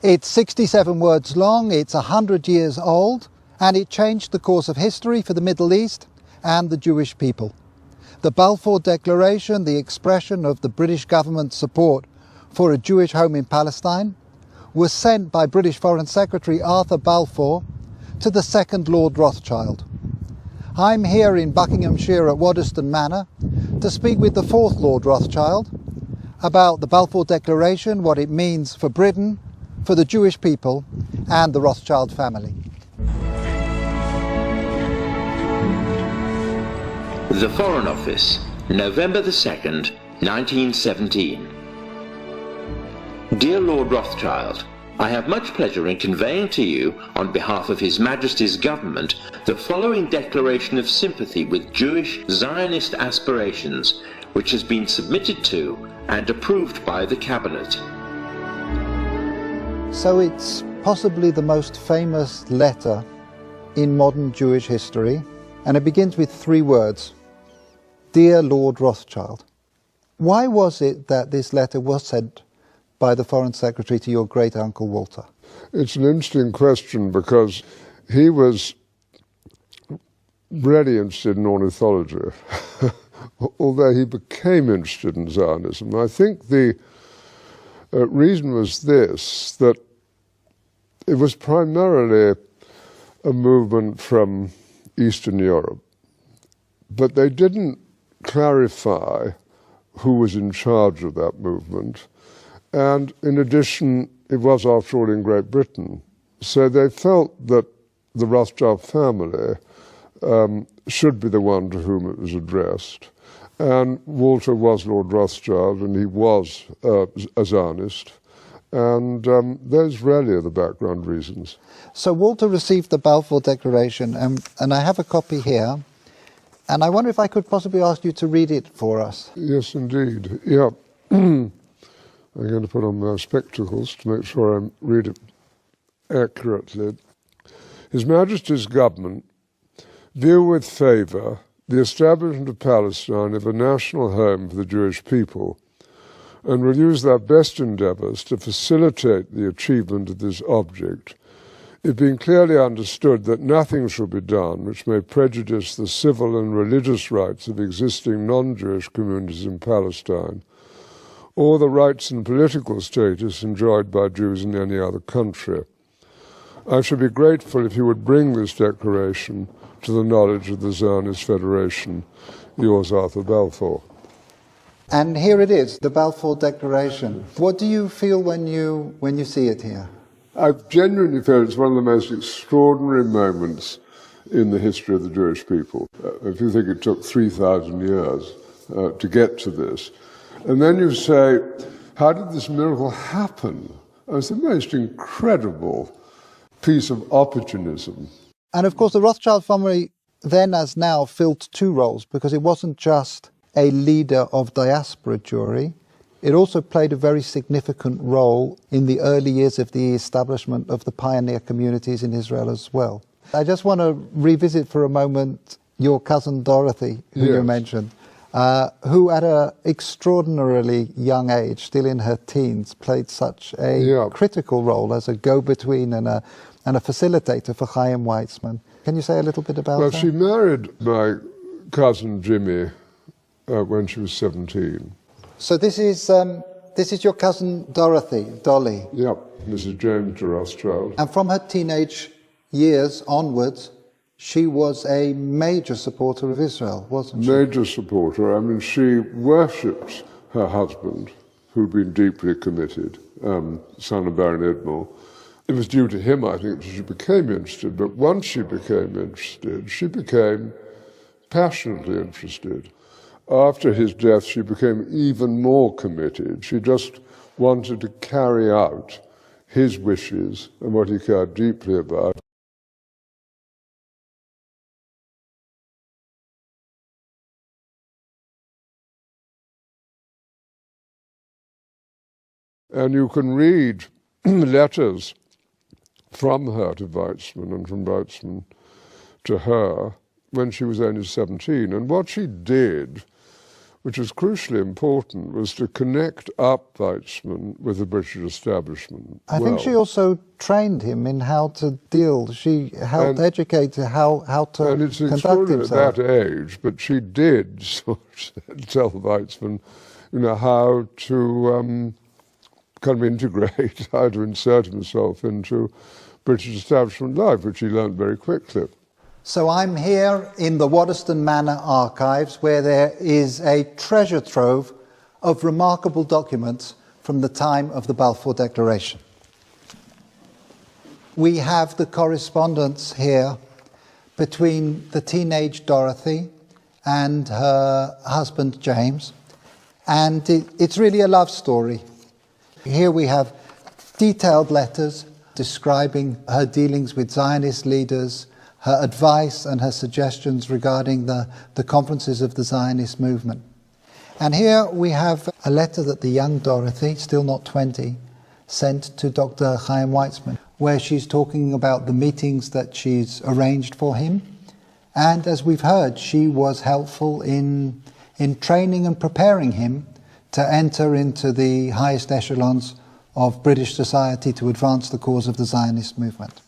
It's 67 words long, it's 100 years old, and it changed the course of history for the Middle East and the Jewish people. The Balfour Declaration, the expression of the British government's support for a Jewish home in Palestine, was sent by British Foreign Secretary Arthur Balfour to the second Lord Rothschild. I'm here in Buckinghamshire at Waddesdon Manor to speak with the fourth Lord Rothschild about the Balfour Declaration, what it means for Britain, for the Jewish people and the Rothschild family. The Foreign Office, November the 2nd, 1917. Dear Lord Rothschild, I have much pleasure in conveying to you, on behalf of His Majesty's Government, the following declaration of sympathy with Jewish Zionist aspirations, which has been submitted to and approved by the Cabinet. So it's possibly the most famous letter in modern Jewish history, and it begins with 3 words: Dear Lord Rothschild. Why was it that this letter was sent by the Foreign Secretary to your great-uncle Walter? It's an interesting question because he was really interested in ornithology, although he became interested in Zionism. I think the reason was this, that it was primarily a movement from Eastern Europe, but they didn't clarify who was in charge of that movement. And in addition, it was, after all, in Great Britain. So they felt that the Rothschild family should be the one to whom it was addressed. And Walter was Lord Rothschild, and he was a Zionist. And those really are the background reasons. So Walter received the Balfour Declaration, and I have a copy here. And I wonder if I could possibly ask you to read it for us. Yes, indeed. Yeah. I'm going to put on my spectacles to make sure I read it accurately. His Majesty's Government view with favour the establishment of Palestine as a national home for the Jewish people, and will use their best endeavours to facilitate the achievement of this object, it being clearly understood that nothing shall be done which may prejudice the civil and religious rights of existing non-Jewish communities in Palestine, or the rights and political status enjoyed by Jews in any other country. I should be grateful if you would bring this declaration to the knowledge of the Zionist Federation. Yours, Arthur Balfour. And here it is, the Balfour Declaration. What do you feel when you see it here? I genuinely feel it's one of the most extraordinary moments in the history of the Jewish people. If you think it took 3,000 years to get to this, and then you say, how did this miracle happen? It's the most incredible piece of opportunism. And of course, the Rothschild family then as now filled 2 roles, because it wasn't just a leader of diaspora Jewry, it also played a very significant role in the early years of the establishment of the pioneer communities in Israel as well. I just want to revisit for a moment your cousin Dorothy, who you mentioned. Who at an extraordinarily young age, still in her teens, played such a critical role as a go-between and a facilitator for Chaim Weizmann. Can you say a little bit about that? Well, she married my cousin Jimmy when she was 17. So this is your cousin Dorothy, Dolly. Yep, Mrs. James de Rothschild. And from her teenage years onwards, she was a major supporter of Israel, wasn't she? Major supporter. I mean, she worshipped her husband, who'd been deeply committed, son of Baron Edmore. It was due to him, I think, that she became interested. But once she became interested, she became passionately interested. After his death, she became even more committed. She just wanted to carry out his wishes and what he cared deeply about. And you can read letters from her to Weizmann and from Weizmann to her when she was only 17. And what she did which is crucially important, was to connect up Weizmann with the British establishment. I think she also trained him in how to deal. She helped educate how to and it's conduct himself. At that age, but she did sort of tell Weizmann, how to kind of integrate, how to insert himself into British establishment life, which he learned very quickly. So I'm here in the Waddesdon Manor archives, where there is a treasure trove of remarkable documents from the time of the Balfour Declaration. We have the correspondence here between the teenage Dorothy and her husband James, and it's really a love story. Here we have detailed letters describing her dealings with Zionist leaders, her advice and her suggestions regarding the conferences of the Zionist movement. And here we have a letter that the young Dorothy, still not 20, sent to Dr. Chaim Weizmann, where she's talking about the meetings that she's arranged for him. And as we've heard, she was helpful in training and preparing him to enter into the highest echelons of British society to advance the cause of the Zionist movement.